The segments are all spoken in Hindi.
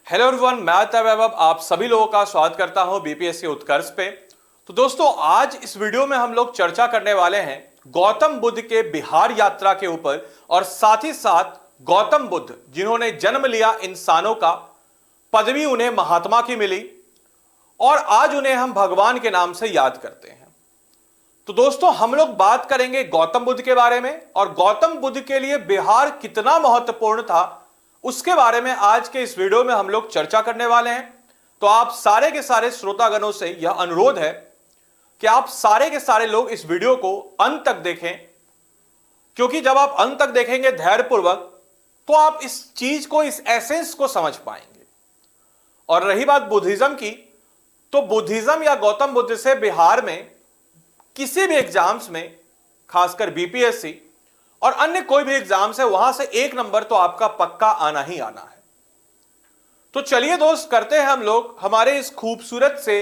हेलो एवरीवन, मैं वैभव आप सभी लोगों का स्वागत करता हूं बीपीएससी उत्कर्ष पे। तो दोस्तों, आज इस वीडियो में हम लोग चर्चा करने वाले हैं गौतम बुद्ध के बिहार यात्रा के ऊपर और साथ ही साथ गौतम बुद्ध जिन्होंने जन्म लिया इंसानों का, पदवी उन्हें महात्मा की मिली और आज उन्हें हम भगवान के नाम से याद करते हैं। तो दोस्तों, हम लोग बात करेंगे गौतम बुद्ध के बारे में और गौतम बुद्ध के लिए बिहार कितना महत्वपूर्ण था उसके बारे में आज के इस वीडियो में हम लोग चर्चा करने वाले हैं। तो आप सारे के सारे श्रोतागणों से यह अनुरोध है कि आप सारे के सारे लोग इस वीडियो को अंत तक देखें, क्योंकि जब आप अंत तक देखेंगे धैर्यपूर्वक तो आप इस चीज को, इस एसेंस को समझ पाएंगे। और रही बात बुद्धिज्म की, तो बुद्धिज्म या गौतम बुद्ध से बिहार में किसी भी एग्जाम्स में, खासकर बीपीएससी और अन्य कोई भी एग्जाम्स है, वहां से 1 नंबर तो आपका पक्का आना ही आना है। तो चलिए दोस्त, करते हैं हम लोग हमारे इस खूबसूरत से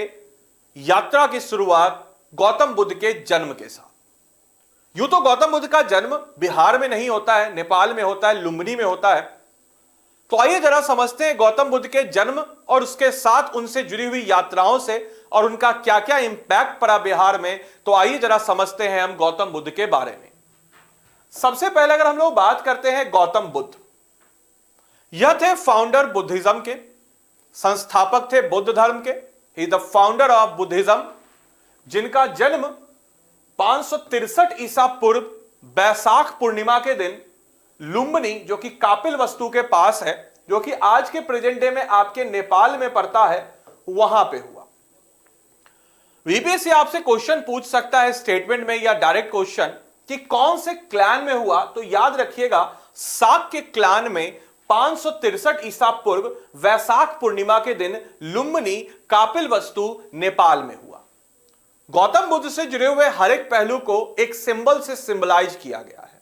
यात्रा की शुरुआत गौतम बुद्ध के जन्म के साथ। यूं तो गौतम बुद्ध का जन्म बिहार में नहीं होता है, नेपाल में होता है, लुम्बिनी में होता है। तो आइए जरा समझते हैं गौतम बुद्ध के जन्म और उसके साथ उनसे जुड़ी हुई यात्राओं से और उनका क्या क्या इंपैक्ट पड़ा बिहार में। तो आइए जरा समझते हैं हम गौतम बुद्ध के बारे में। सबसे पहले अगर हम लोग बात करते हैं गौतम बुद्ध, यह थे फाउंडर बुद्धिज्म के, संस्थापक थे बुद्ध धर्म के। ही द फाउंडर ऑफ बुद्धिज्म, जिनका जन्म 563 ईसा पूर्व बैसाख पूर्णिमा के दिन लुम्बिनी, जो कि कापिल वस्तु के पास है, जो कि आज के प्रेजेंट डे में आपके नेपाल में पड़ता है, वहां पे हुआ। बीपीएससी आपसे क्वेश्चन पूछ सकता है स्टेटमेंट में या डायरेक्ट क्वेश्चन कि कौन से क्लैन में हुआ। तो याद रखिएगा, शाक्य क्लैन में 563 ईसा पूर्व वैशाख पूर्णिमा के दिन लुम्बिनी कापिल वस्तु नेपाल में हुआ। गौतम बुद्ध से जुड़े हुए हर एक पहलू को एक सिंबल से सिंबलाइज किया गया है।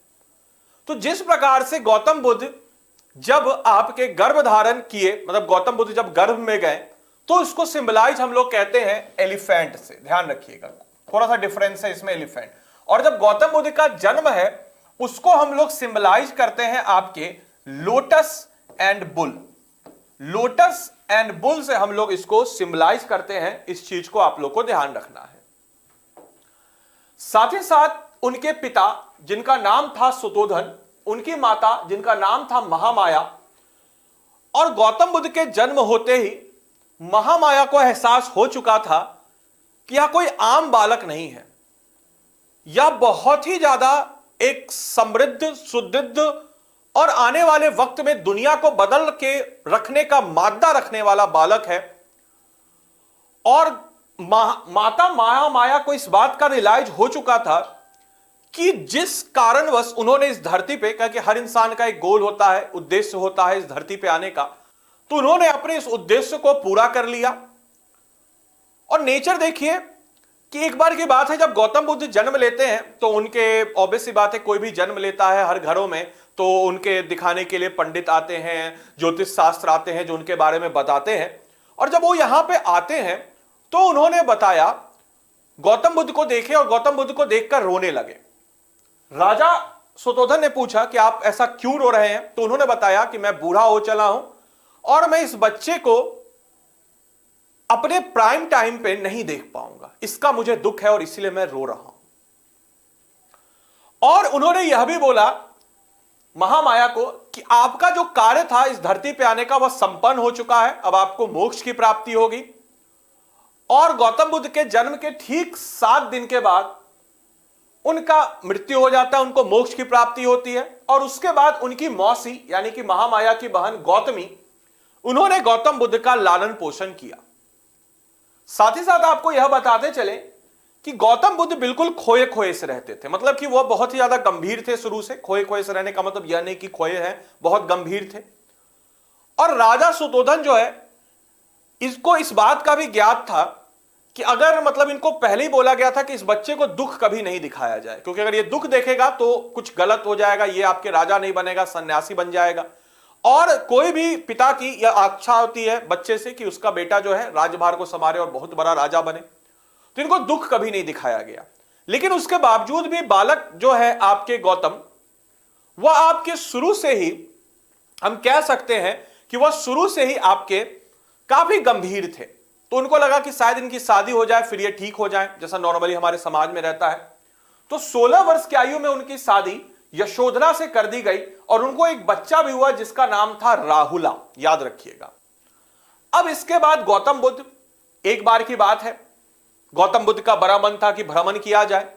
तो जिस प्रकार से गौतम बुद्ध जब आपके गर्भ धारण किए, मतलब गौतम बुद्ध जब गर्भ में गए, तो इसको सिंबलाइज हम लोग कहते हैं एलिफेंट से। ध्यान रखिएगा, थोड़ा सा डिफरेंस है इसमें एलिफेंट। और जब गौतम बुद्ध का जन्म है उसको हम लोग सिंबलाइज करते हैं आपके lotus and bull. Lotus and bull से हम लोग इसको सिंबलाइज करते हैं। इस चीज को आप लोग को ध्यान रखना है। साथ ही साथ उनके पिता जिनका नाम था सुतोधन, उनकी माता जिनका नाम था महामाया, और गौतम बुद्ध के जन्म होते ही महामाया को एहसास हो चुका था कि यह कोई आम बालक नहीं है, यह बहुत ही ज्यादा एक समृद्ध, सुदृढ़ और आने वाले वक्त में दुनिया को बदल के रखने का मादा रखने वाला बालक है। और माता महामाया को इस बात का रियलाइज हो चुका था कि जिस कारणवश उन्होंने इस धरती पे, क्योंकि हर इंसान का एक गोल होता है, उद्देश्य होता है इस धरती पे आने का, तो उन्होंने अपने इस उद्देश्य को पूरा कर लिया। और नेचर देखिए कि एक बार की बात है, जब गौतम बुद्ध जन्म लेते हैं तो उनके, ऑब्वियस सी बात है, कोई भी जन्म लेता है हर घरों में, तो उनके दिखाने के लिए पंडित आते हैं, ज्योतिष शास्त्र आते हैं जो उनके बारे में बताते हैं। और जब वो यहां पे आते हैं तो उन्होंने बताया, गौतम बुद्ध को देखे और गौतम बुद्ध को देखकर रोने लगे। राजा सुतोधन ने पूछा कि आप ऐसा क्यों रो रहे हैं? तो उन्होंने बताया कि मैं बूढ़ा हो चला हूं और मैं इस बच्चे को अपने प्राइम टाइम पे नहीं देख पाऊंगा, इसका मुझे दुख है और इसलिए मैं रो रहा हूं। और उन्होंने यह भी बोला महामाया को कि आपका जो कार्य था इस धरती पे आने का, वह संपन्न हो चुका है, अब आपको मोक्ष की प्राप्ति होगी। और गौतम बुद्ध के जन्म के ठीक 7 दिन के बाद उनका मृत्यु हो जाता है, उनको मोक्ष की प्राप्ति होती है। और उसके बाद उनकी मौसी यानी कि महामाया की बहन गौतमी, उन्होंने गौतम बुद्ध का लालन पोषण किया। साथ ही साथ आपको यह बताते चले कि गौतम बुद्ध बिल्कुल खोए खोए से रहते थे, मतलब कि वह बहुत ही ज्यादा गंभीर थे शुरू से। खोए खोए से रहने का मतलब यह नहीं कि खोए हैं, बहुत गंभीर थे। और राजा सुतोधन जो है, इसको इस बात का भी ज्ञात था कि अगर, मतलब इनको पहले ही बोला गया था कि इस बच्चे को दुख कभी नहीं दिखाया जाए, क्योंकि अगर ये दुख देखेगा तो कुछ गलत हो जाएगा, ये आपके राजा नहीं बनेगा, सन्यासी बन जाएगा। और कोई भी पिता की यह आशा होती है बच्चे से कि उसका बेटा जो है राजभार को संभाले और बहुत बड़ा राजा बने, तो इनको दुख कभी नहीं दिखाया गया। लेकिन उसके बावजूद भी बालक जो है आपके गौतम, वह आपके शुरू से ही हम कह सकते हैं कि वह शुरू से ही आपके काफी गंभीर थे। तो उनको लगा कि शायद इनकी शादी हो जाए फिर ये ठीक हो जाए, जैसा नॉर्मली हमारे समाज में रहता है। तो 16 वर्ष की आयु में उनकी शादी यशोधरा से कर दी गई और उनको एक बच्चा भी हुआ जिसका नाम था राहुला, याद रखिएगा। अब इसके बाद गौतम बुद्ध, एक बार की बात है, गौतम बुद्ध का बड़ा मन था कि भ्रमण किया जाए।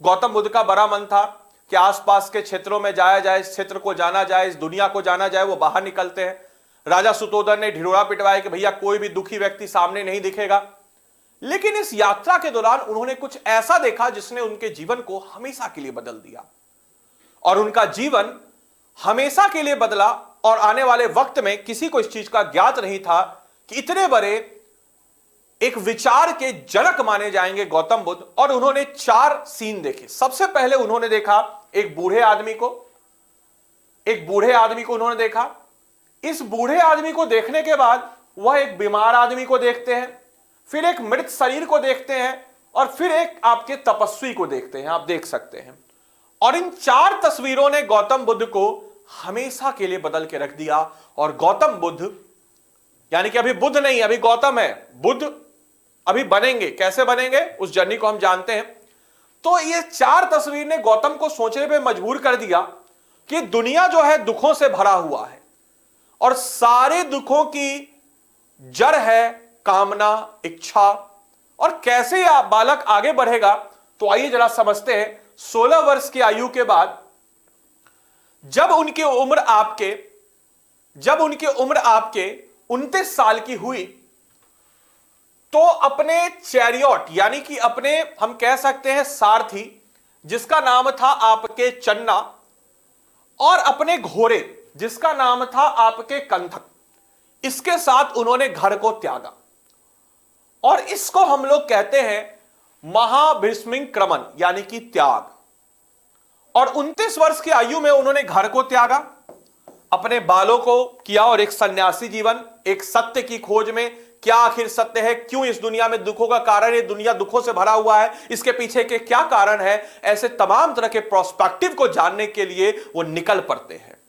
गौतम बुद्ध का बड़ा मन था कि आसपास के क्षेत्रों में जाया जाए, इस क्षेत्र को जाना जाए, इस दुनिया को जाना जाए। वो बाहर निकलते हैं। राजा सुतोधन ने ढिढोरा पिटवाया कि भैया कोई भी दुखी व्यक्ति सामने नहीं दिखेगा। लेकिन इस यात्रा के दौरान उन्होंने कुछ ऐसा देखा जिसने उनके जीवन को हमेशा के लिए बदल दिया और उनका जीवन हमेशा के लिए बदला। और आने वाले वक्त में किसी को इस चीज का ज्ञात नहीं था कि इतने बड़े एक विचार के जनक माने जाएंगे गौतम बुद्ध। और उन्होंने 4 सीन देखे। सबसे पहले उन्होंने देखा एक बूढ़े आदमी को, उन्होंने देखा। इस बूढ़े आदमी को देखने के बाद वह एक बीमार आदमी को देखते हैं, फिर एक मृत शरीर को देखते हैं और फिर एक आपके तपस्वी को देखते हैं, आप देख सकते हैं। और इन 4 तस्वीरों ने गौतम बुद्ध को हमेशा के लिए बदल के रख दिया। और गौतम बुद्ध, यानी कि अभी बुद्ध नहीं, अभी गौतम है, बुद्ध अभी बनेंगे। कैसे बनेंगे उस जर्नी को हम जानते हैं। तो ये 4 तस्वीर ने गौतम को सोचने पे मजबूर कर दिया कि दुनिया जो है दुखों से भरा हुआ है और सारे दुखों की जड़ है कामना, इच्छा। और कैसे यह बालक आगे बढ़ेगा, तो आइए जरा समझते हैं। 16 वर्ष की आयु के बाद जब उनकी उम्र आपके 29 साल की हुई, तो अपने चैरियट, यानी कि अपने हम कह सकते हैं सारथी, जिसका नाम था आपके चन्ना, और अपने घोड़े जिसका नाम था आपके कंधक, इसके साथ उन्होंने घर को त्यागा। और इसको हम लोग कहते हैं महाभीष्मिंक्रमण, यानी कि त्याग। और 29 वर्ष की आयु में उन्होंने घर को त्यागा, अपने बालों को किया और एक सन्यासी जीवन, एक सत्य की खोज में, क्या आखिर सत्य है, क्यों इस दुनिया में दुखों का कारण है, दुनिया दुखों से भरा हुआ है, इसके पीछे के क्या कारण है, ऐसे तमाम तरह के प्रोस्पेक्टिव को जानने के लिए वो निकल पड़ते हैं।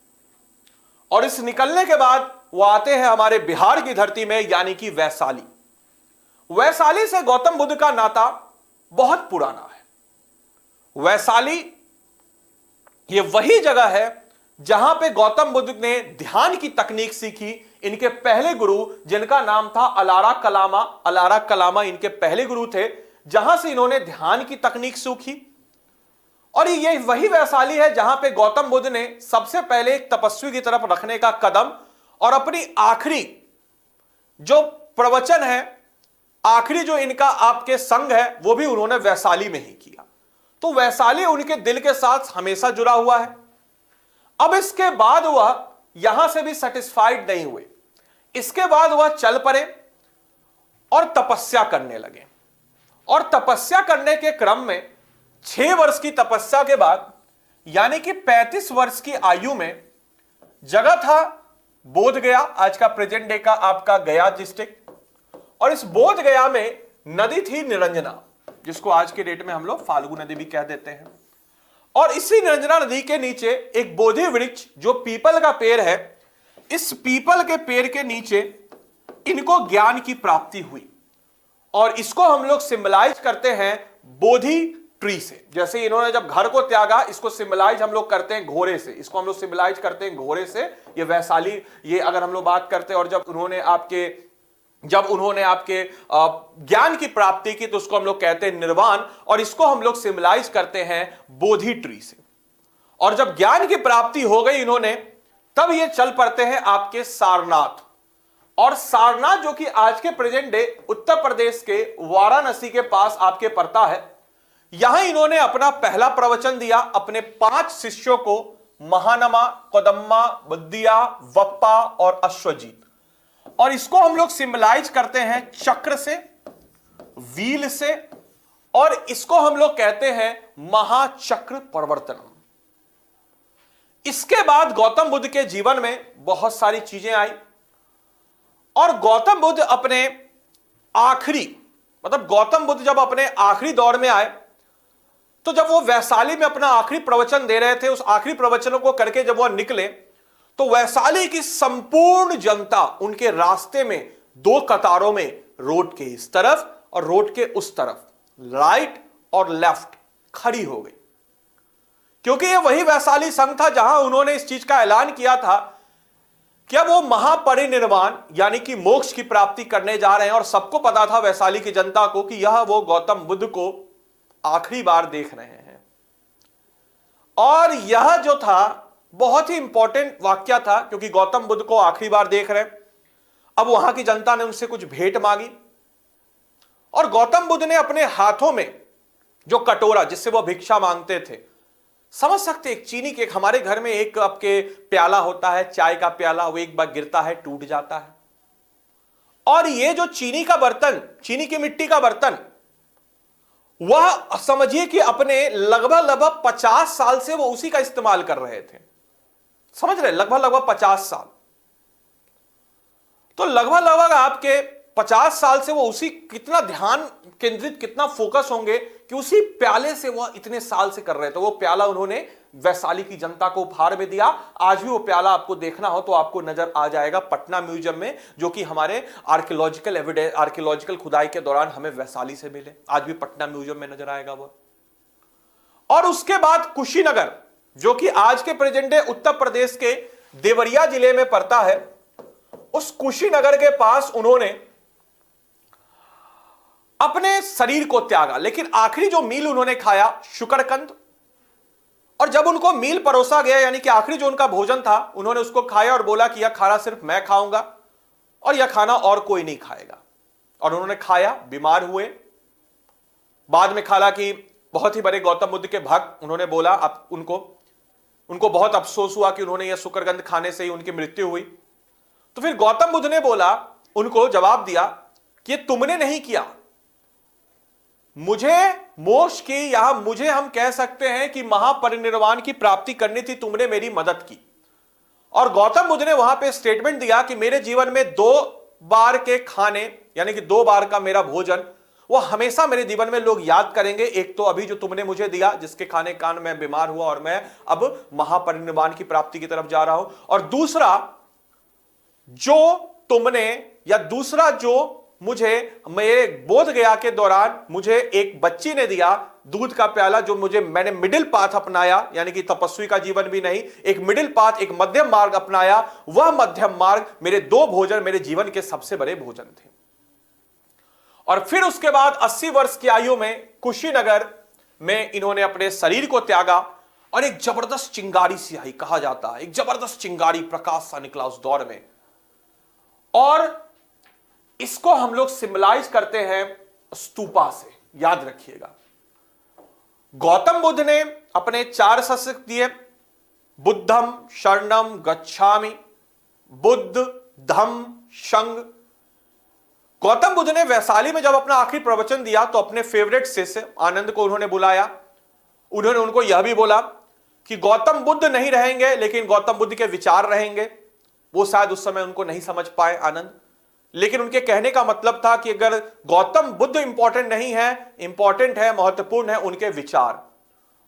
और इस निकलने के बाद वो आते हैं हमारे बिहार की धरती में, यानी कि वैशाली। वैशाली से गौतम बुद्ध का नाता बहुत पुराना है। वैशाली ये वही जगह है जहां पे गौतम बुद्ध ने ध्यान की तकनीक सीखी। इनके पहले गुरु, जिनका नाम था अलारा कलामा, इनके पहले गुरु थे, जहां से इन्होंने ध्यान की तकनीक सीखी। और ये वही वैशाली है जहां पे गौतम बुद्ध ने सबसे पहले एक तपस्वी की तरफ रखने का कदम और अपनी आखिरी जो प्रवचन है, आखिरी जो इनका आपके संग है, वो भी उन्होंने वैशाली में ही किया। तो वैशाली उनके दिल के साथ हमेशा जुड़ा हुआ है। अब इसके बाद वह यहां से भी सेटिस्फाइड नहीं हुए। इसके बाद वह चल पड़े और तपस्या करने लगे। और तपस्या करने के क्रम में 6 वर्ष की तपस्या के बाद, यानी कि 35 वर्ष की आयु में, जगह था बोध गया, आज का प्रेजेंट डे का आपका गया डिस्ट्रिक्ट। और इस बोध गया में नदी थी निरंजना, जिसको आज के डेट में हम लोग फाल्गु नदी भी कह देते हैं। और इसी निरंजना नदी के नीचे एक बोधि वृक्ष, जो पीपल का पेड़ है, इस पीपल के पेड़ के नीचे इनको ज्ञान की प्राप्ति हुई। और इसको हम लोग सिंबलाइज करते हैं बोधि ट्री से। जैसे इन्होंने जब घर को त्यागा, इसको सिंबलाइज हम लोग करते हैं घोड़े से, इसको हम लोग सिंबलाइज करते हैं घोड़े से। ये वैशाली, ये अगर हम लोग बात करते हैं, और जब उन्होंने आपके ज्ञान की प्राप्ति की, तो उसको हम लोग कहते हैं निर्वाण। और इसको हम लोग सिंबलाइज करते हैं बोधि ट्री से। और जब ज्ञान की प्राप्ति हो गई इन्होंने, तब ये चल पड़ते हैं आपके सारनाथ। और सारनाथ जो कि आज के प्रेजेंट डे उत्तर प्रदेश के वाराणसी के पास आपके पड़ता है, यहां इन्होंने अपना पहला प्रवचन दिया अपने 5 शिष्यों को, महानमा, कोदम्मा, बुद्धिया, वप्पा और अश्वजीत। और इसको हम लोग सिंबलाइज करते हैं चक्र से, व्हील से, और इसको हम लोग कहते हैं महाचक्र प्रवर्तनम। इसके बाद गौतम बुद्ध के जीवन में बहुत सारी चीजें आई। और गौतम बुद्ध अपने गौतम बुद्ध जब अपने आखिरी दौर में आए, तो जब वो वैशाली में अपना आखिरी प्रवचन दे रहे थे, उस आखिरी प्रवचनों को करके जब वो निकले, तो वैशाली की संपूर्ण जनता उनके रास्ते में दो कतारों में रोड के इस तरफ और रोड के उस तरफ राइट और लेफ्ट खड़ी हो गई, क्योंकि यह वही वैशाली संघ था जहां उन्होंने इस चीज का ऐलान किया था कि अब वो महापरिनिर्वाण यानी कि मोक्ष की प्राप्ति करने जा रहे हैं। और सबको पता था वैशाली की जनता को कि यह वो गौतम बुद्ध को आखिरी बार देख रहे हैं। और यह जो था बहुत ही इंपॉर्टेंट वाक्य था, क्योंकि गौतम बुद्ध को आखिरी बार देख रहे हैं। अब वहां की जनता ने उनसे कुछ भेंट मांगी और गौतम बुद्ध ने अपने हाथों में जो कटोरा जिससे वो भिक्षा मांगते थे, समझ सकते एक चीनी के, एक हमारे घर में एक आपके प्याला होता है चाय का प्याला, वो एक बार गिरता है टूट जाता है। और ये जो चीनी का बर्तन, चीनी की मिट्टी का बर्तन, वह समझिए कि अपने लगभग 50 साल से वो उसी का इस्तेमाल कर रहे थे। समझ रहे, लगभग 50 साल। तो लगभग आपके 50 साल से वो उसी, कितना ध्यान केंद्रित, कितना फोकस होंगे कि उसी प्याले से वह इतने साल से कर रहे थे। वो प्याला उन्होंने वैशाली की जनता को उपहार में दिया। आज भी वो प्याला आपको देखना हो तो आपको नजर आ जाएगा पटना म्यूजियम में, जो कि हमारे आर्कियोलॉजिकल एविडेंस, आर्कियोलॉजिकल खुदाई के दौरान हमें वैशाली से मिले। आज भी पटना म्यूजियम में नजर आएगा वो। और उसके बाद कुशीनगर, जो कि आज के प्रेजेंट डे उत्तर प्रदेश के देवरिया जिले में पड़ता है, उस कुशीनगर के पास उन्होंने अपने शरीर को त्यागा। लेकिन आखिरी जो मील उन्होंने खाया शुकरकंद, और जब उनको मील परोसा गया यानी कि आखिरी जो उनका भोजन था, उन्होंने उसको खाया और बोला कि यह खाना सिर्फ मैं खाऊंगा और यह खाना और कोई नहीं खाएगा। और उन्होंने खाया, बीमार हुए। बाद में हालांकि बहुत ही बड़े गौतम बुद्ध के भक्त, उन्होंने बोला अब उनको बहुत अफसोस हुआ कि उन्होंने यह शुकरकंद खाने से ही उनकी मृत्यु हुई। तो फिर गौतम बुद्ध ने बोला, उनको जवाब दिया कि तुमने नहीं किया, मुझे मोक्ष की, यहां मुझे हम कह सकते हैं कि महापरिनिर्वाण की प्राप्ति करनी थी, तुमने मेरी मदद की। और गौतम बुद्ध ने वहां पे स्टेटमेंट दिया कि मेरे जीवन में 2 बार के खाने यानी कि 2 बार का मेरा भोजन, वो हमेशा मेरे जीवन में लोग याद करेंगे। एक तो अभी जो तुमने मुझे दिया, जिसके खाने कारण मैं बीमार हुआ और मैं अब महापरिनिर्वाण की प्राप्ति की तरफ जा रहा हूं। और दूसरा जो मुझे मेरे बोध गया के दौरान मुझे एक बच्ची ने दिया दूध का प्याला, जो मैंने मिडिल पाथ अपनाया, यानी कि तपस्वी का जीवन भी नहीं, एक मिडिल पाथ, एक मध्यम मार्ग अपनाया। वह मध्यम मार्ग, मेरे 2 भोजन मेरे जीवन के सबसे बड़े भोजन थे। और फिर उसके बाद 80 वर्ष की आयु में कुशीनगर में इन्होंने अपने शरीर को त्यागा और एक जबरदस्त चिंगारी सी आई, कहा जाता है एक जबरदस्त चिंगारी, प्रकाश सा निकला उस दौर में। और इसको हम लोग सिंबलाइज करते हैं स्तूपा से, याद रखिएगा। गौतम बुद्ध ने अपने 4 शस्त्र दिए, बुद्धम शरणम गच्छामि, बुद्ध धम्म संघ। गौतम बुद्ध ने वैशाली में जब अपना आखिरी प्रवचन दिया तो अपने फेवरेट शिष्य आनंद को उन्होंने बुलाया। उन्होंने उनको यह भी बोला कि गौतम बुद्ध नहीं रहेंगे लेकिन गौतम बुद्ध के विचार रहेंगे। वो शायद उस समय उनको नहीं समझ पाए आनंद, लेकिन उनके कहने का मतलब था कि अगर गौतम बुद्ध इंपॉर्टेंट नहीं है, इंपॉर्टेंट है, महत्वपूर्ण है उनके विचार।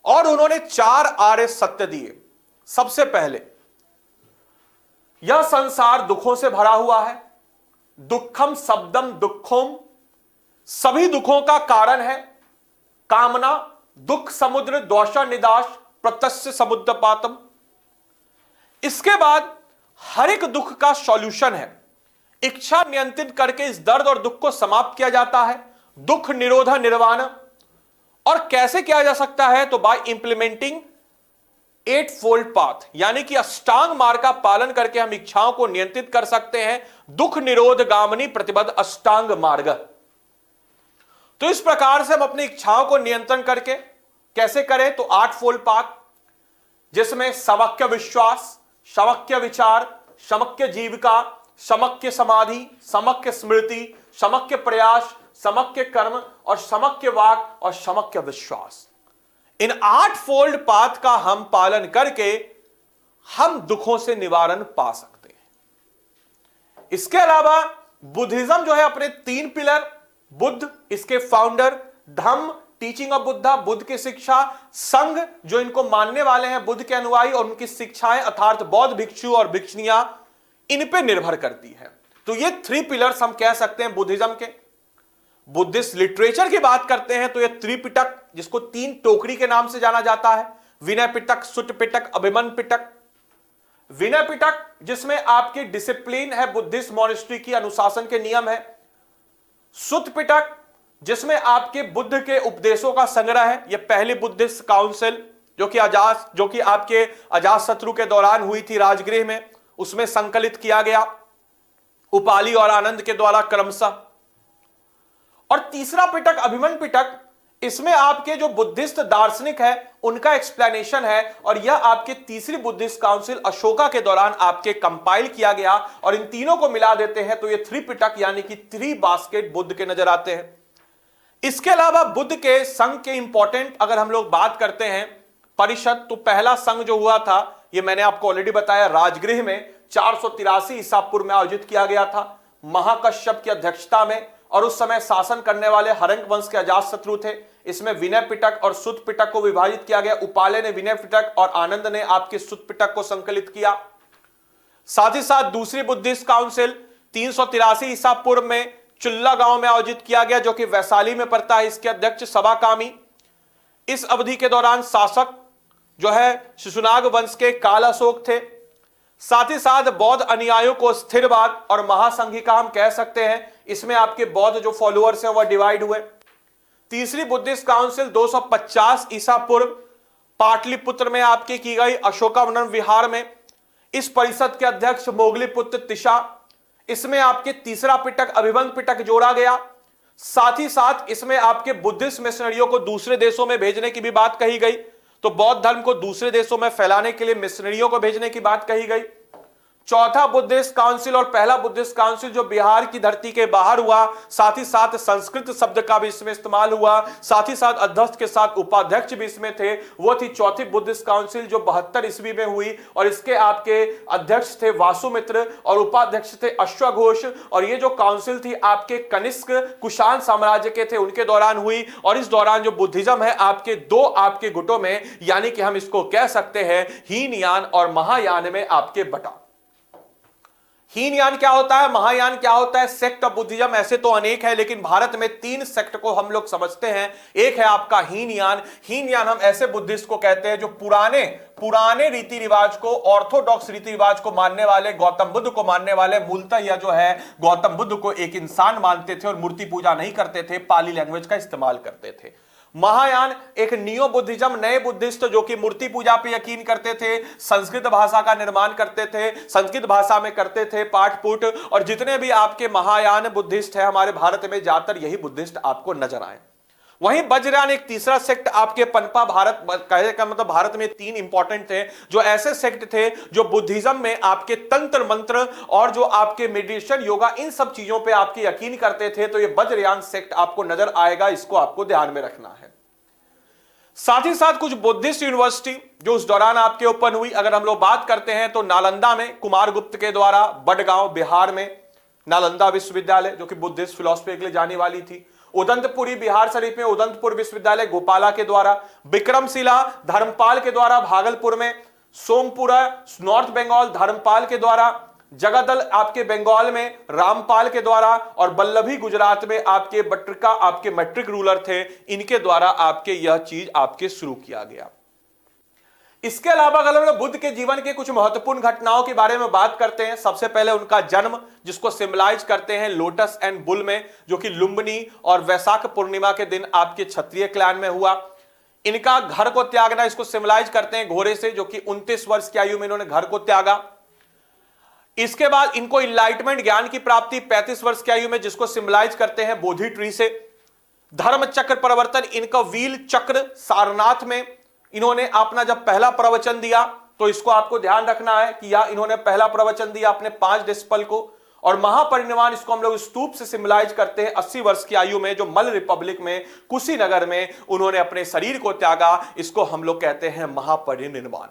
और उन्होंने 4 आर्य सत्य दिए। सबसे पहले, यह संसार दुखों से भरा हुआ है, दुखम शब्दम दुखोम, सभी दुखों का कारण है कामना, दुख समुद्र दोषा निदाश प्रत्यक्ष समुद्रपातम। इसके बाद हर एक दुख का सॉल्यूशन है, इच्छा नियंत्रित करके इस दर्द और दुख को समाप्त किया जाता है, दुख निरोध निर्वाण। और कैसे किया जा सकता है? तो बाय इंप्लीमेंटिंग 8 फोल्ड पाथ, यानी कि अष्टांग मार्ग का पालन करके हम इच्छाओं को नियंत्रित कर सकते हैं। दुख निरोध गामिनी प्रतिबद्ध अष्टांग मार्ग। तो इस प्रकार से हम अपनी इच्छाओं को नियंत्रण करके कैसे करें? तो 8 फोल्ड पाथ, जिसमें समक्य विश्वास, समक्य विचार, समक्य जीविका, समक्य समाधि, समक्य स्मृति, समक्य प्रयास, समक्य कर्म और समक्य वाक और समक्य विश्वास। इन 8 फोल्ड पाथ का हम पालन करके हम दुखों से निवारण पा सकते हैं। इसके अलावा बुद्धिज्म जो है अपने 3 पिलर, बुद्ध इसके founder, Dhamma teaching of Buddha, Buddha की शिक्षा, संघ जो इनको मानने वाले हैं बुद्ध के अनुयायी, और उनकी शिक्षाएं अर्थात बौद्ध भिक्षु और भिक्षुणियां इन पे निर्भर करती है। तो ये 3 पिलर्स हम कह सकते हैं बुद्धिज्म के। बुद्धिस्ट लिटरेचर की बात करते हैं तो ये त्रिपिटक, जिसको 3 टोकरी के नाम से जाना जाता है, विनय पिटक, सुट्ट पिटक, अभिमन्यु पिटक। विनय पिटक जिसमें आपकी डिसिप्लिन है, बुद्धिस्ट मॉनेस्ट्री की अनुशासन के नियम है। सुत्त पिटक जिसमें आपके बुद्ध के उपदेशों का संग्रह है। यह पहली बुद्धिस्ट काउंसिल जो कि आपके अजातशत्रु के दौरान हुई थी राजगृह में, उसमें संकलित किया गया उपाली और आनंद के द्वारा क्रमशः। और तीसरा पिटक अभिमन्यु पिटक, इसमें आपके जो बुद्धिस्ट दार्शनिक है उनका एक्सप्लेनेशन है, और यह आपके तीसरी बुद्धिस्ट काउंसिल अशोका के दौरान आपके कंपाइल किया गया, और इन तीनों को मिला देते हैं तो ये 3 पिटक यानी कि 3 बास्केट बुद्ध के नजर आते हैं। इसके अलावा बुद्ध के संघ के इंपॉर्टेंट अगर हम लोग बात करते हैं परिषद, तो पहला संघ जो हुआ था ये मैंने आपको ऑलरेडी बताया, राजगृह में 483 ईसा पूर्व में आयोजित किया गया था महाकश्यप की अध्यक्षता में, और उस समय शासन करने वाले हरंग वंश के अजातशत्रु थे। इसमें विनय पिटक और सुत्त पिटक को विभाजित किया गया। उपाले ने विनय पिटक और आनंद ने आपके सुत्त पिटक को संकलित किया। साथ ही साथ दूसरी बुद्धिस्ट काउंसिल 383 ईसा पूर्व में चुल्ला गांव में आयोजित किया गया, जो कि वैशाली में पड़ता है। इसके अध्यक्ष सभाकामी। इस अवधि के दौरान शासक जो है शिशुनाग वंश के काल अशोक थे। साथ ही साथ बौद्ध अनुयायियों को स्थिरवाद और महासंघिका हम कह सकते हैं। इसमें आपके बौद्ध जो फॉलोअर्स हैं वह डिवाइड हुए। तीसरी बुद्धिस्ट काउंसिल 250 ईसा पूर्व पाटलिपुत्र में आपकी की गई, अशोकावनम विहार में। इस परिषद के अध्यक्ष मोगली पुत्र तिशा। इसमें आपके तीसरा पिटक अभिमन्यु पिटक जोड़ा गया। साथ ही साथ इसमें आपके बुद्धिस्ट मिशनरियों को दूसरे देशों में भेजने की भी बात कही गई, तो बौद्ध धर्म को दूसरे देशों में फैलाने के लिए मिशनरियों को भेजने की बात कही गई। चौथा बुद्धिस्ट काउंसिल और पहला बुद्धिस्ट काउंसिल जो बिहार की धरती के बाहर हुआ, साथ ही साथ संस्कृत शब्द का भी इसमें इस्तेमाल हुआ, साथ ही साथ अध्यक्ष के साथ उपाध्यक्ष भी इसमें थे, वो थी चौथी बुद्धिस्ट काउंसिल जो 72 ईस्वी में हुई, और इसके आपके अध्यक्ष थे वासुमित्र और उपाध्यक्ष थे अश्वघोष। और ये जो काउंसिल थी आपके कनिष्क कुषाण साम्राज्य के थे, उनके दौरान हुई। और इस दौरान जो बुद्धिज्म है आपके 2 आपके गुटों में, यानी कि हम इसको कह सकते हैं हीनयान और महायान में आपके बटा। हीनयान क्या होता है, महायान क्या होता है? सेक्ट ऑफ बुद्धिज्म ऐसे तो अनेक है, लेकिन भारत में 3 सेक्ट को हम लोग समझते हैं। एक है आपका हीनयान। हीनयान हम ऐसे बुद्धिस्ट को कहते हैं जो पुराने रीति रिवाज को, ऑर्थोडॉक्स रीति रिवाज को मानने वाले, गौतम बुद्ध को मानने वाले, मूलतः यह जो है गौतम बुद्ध को एक इंसान मानते थे और मूर्ति पूजा नहीं करते थे, पाली लैंग्वेज का इस्तेमाल करते थे। महायान एक नियो बुद्धिज्म, नए बुद्धिस्ट जो कि मूर्ति पूजा पे यकीन करते थे, संस्कृत भाषा का निर्माण करते थे, संस्कृत भाषा में करते थे पाठ पुट। और जितने भी आपके महायान बुद्धिस्ट है हमारे भारत में, ज्यादातर यही बुद्धिस्ट आपको नजर आए। वहीं वज्रयान एक तीसरा सेक्ट आपके पनपा भारत, कहने का मतलब भारत में 3 इंपॉर्टेंट थे जो ऐसे सेक्ट थे जो बुद्धिज्म में आपके तंत्र मंत्र और जो आपके मेडिटेशन, योगा, इन सब चीजों पे आपके यकीन करते थे। तो ये वज्रयान सेक्ट आपको नजर आएगा, इसको आपको ध्यान में रखना है। साथ ही साथ कुछ बुद्धिस्ट यूनिवर्सिटी जो उस दौरान आपके ओपन हुई, अगर हम लोग बात करते हैं तो नालंदा में कुमारगुप्त के द्वारा, बडगांव बिहार में नालंदा विश्वविद्यालय जो कि बुद्धिस्ट फिलॉसफी के लिए जानी वाली थी। उदंतपुरी बिहार शरीफ में उदंतपुर विश्वविद्यालय गोपाला के द्वारा, विक्रमशिला धर्मपाल के द्वारा भागलपुर में, सोमपुरा नॉर्थ बंगाल धर्मपाल के द्वारा, जगदल आपके बंगाल में रामपाल के द्वारा, और बल्लभी गुजरात में आपके बट्रिका आपके मैट्रिक रूलर थे, इनके द्वारा आपके यह चीज आपके शुरू किया गया। इसके अलावा अगर हम बुद्ध के जीवन के कुछ महत्वपूर्ण घटनाओं के बारे में बात करते हैं, सबसे पहले उनका जन्म जिसको सिंबलाइज करते हैं लोटस एंड बुल में, जो कि लुम्बिनी और वैशाख पूर्णिमा के दिन आपके क्षत्रिय क्लैन में हुआ। इनका घर को त्यागना, इसको सिंबलाइज करते हैं घोड़े से, जो कि 29 वर्ष की आयु में इन्होंने घर को त्यागा। इसके बाद इनको इनलाइटमेंट ज्ञान की प्राप्ति 35 वर्ष की आयु में, जिसको सिंबलाइज करते हैं बोधि ट्री से। धर्म चक्र परिवर्तन, इनका व्हील चक्र सारनाथ में इन्होंने अपना जब पहला प्रवचन दिया, तो इसको आपको ध्यान रखना है कि यह इन्होंने पहला प्रवचन दिया अपने 5 डिस्पल को। और महापरिनिर्वाण इसको हम लोग स्तूप से सिंबलाइज करते हैं 80 वर्ष की आयु में, जो मल रिपब्लिक में कुशीनगर में उन्होंने अपने शरीर को त्यागा, इसको हम लोग कहते हैं महापरिनिर्वाण।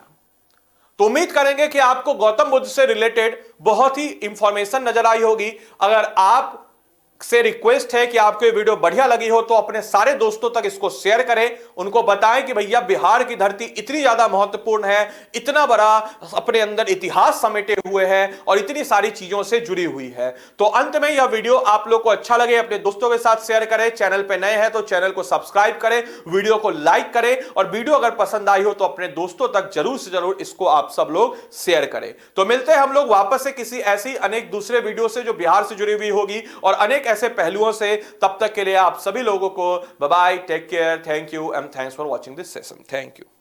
तो उम्मीद करेंगे कि आपको गौतम बुद्ध से रिलेटेड बहुत ही इंफॉर्मेशन नजर आई होगी। अगर आप से रिक्वेस्ट है कि आपको ये वीडियो बढ़िया लगी हो तो अपने सारे दोस्तों तक इसको शेयर करें, उनको बताएं कि भैया बिहार की धरती इतनी ज्यादा महत्वपूर्ण है, इतना बड़ा अपने अंदर इतिहास समेटे हुए है और इतनी सारी चीजों से जुड़ी हुई है। तो अंत में यह वीडियो आप लोग को अच्छा लगे अपने दोस्तों के साथ शेयर करें, चैनल पे नए हैं तो चैनल को सब्सक्राइब करें, वीडियो को लाइक करें और वीडियो अगर पसंद आई हो तो अपने दोस्तों तक जरूर से जरूर इसको आप सब लोग शेयर करें। तो मिलते हैं हम लोग वापस से किसी ऐसी अनेक दूसरे वीडियो से जो बिहार से जुड़ी हुई होगी और अनेक ऐसे पहलुओं से। तब तक के लिए आप सभी लोगों को bye bye, take care, thank you and thanks for watching this session. Thank you.